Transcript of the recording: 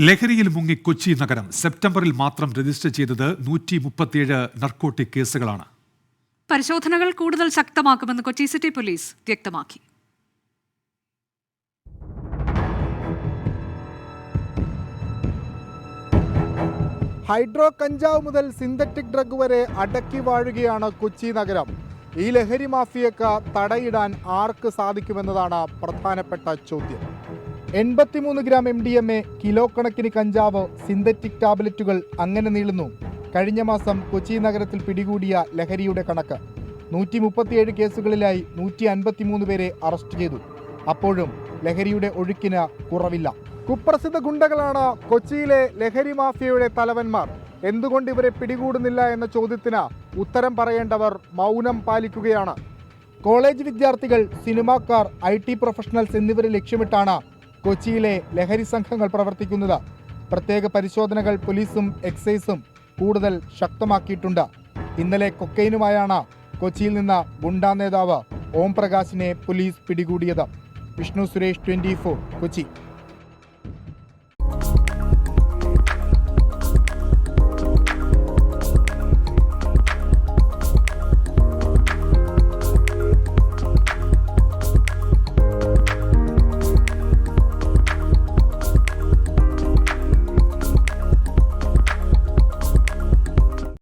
ലഹരിയിൽ മുങ്ങി കൊച്ചി നഗരം. സെപ്റ്റംബറിൽ മാത്രം രജിസ്റ്റർ ചെയ്തത് 137 നർക്കോട്ടിക് കേസുകളാണ്. പരിശോധനകൾ കൂടുതൽ ശക്തമാക്കുമെന്ന് കൊച്ചി സിറ്റി പോലീസ് വ്യക്തമാക്കി. ഹൈഡ്രോ കഞ്ചാവ് മുതൽ സിന്തറ്റിക് ഡ്രഗ് വരെ അടക്കി വാഴുകയാണ് കൊച്ചി നഗരം. ഈ ലഹരി മാഫിയക്ക് തടയിടാൻ ആർക്ക് സാധിക്കുമെന്നതാണ് പ്രധാനപ്പെട്ട ചോദ്യം. 83 ഗ്രാം MDMA, കിലോ കണക്കിന് കഞ്ചാവ്, സിന്തറ്റിക് ടാബ്ലറ്റുകൾ അങ്ങനെ നീളുന്നു കഴിഞ്ഞ മാസം കൊച്ചി നഗരത്തിൽ പിടികൂടിയ ലഹരിയുടെ കണക്ക്. 137 കേസുകളിലായി 153 പേരെ അറസ്റ്റ് ചെയ്തു. അപ്പോഴും ലഹരിയുടെ ഒഴുക്കിന് കുറവില്ല. കുപ്രസിദ്ധ ഗുണ്ടകളാണ് കൊച്ചിയിലെ ലഹരി മാഫിയയുടെ തലവന്മാർ. എന്തുകൊണ്ട് ഇവരെ പിടികൂടുന്നില്ല എന്ന ചോദ്യത്തിന് ഉത്തരം പറയേണ്ടവർ മൗനം പാലിക്കുകയാണ്. കോളേജ് വിദ്യാർത്ഥികൾ, സിനിമാക്കാർ, IT പ്രൊഫഷണൽസ് എന്നിവരെ ലക്ഷ്യമിട്ടാണ് കൊച്ചിയിലെ ലഹരി സംഘങ്ങൾ പ്രവർത്തിക്കുന്നത്. പ്രത്യേക പരിശോധനകൾ പോലീസും എക്സൈസും കൂടുതൽ ശക്തമാക്കിയിട്ടുണ്ട്. ഇന്നലെ കൊക്കൈനുമായാണ് കൊച്ചിയിൽ നിന്ന് ഗുണ്ടാ നേതാവ് ഓം പ്രകാശിനെ പോലീസ് പിടികൂടിയത്. വിഷ്ണു സുരേഷ്, 24, കൊച്ചി.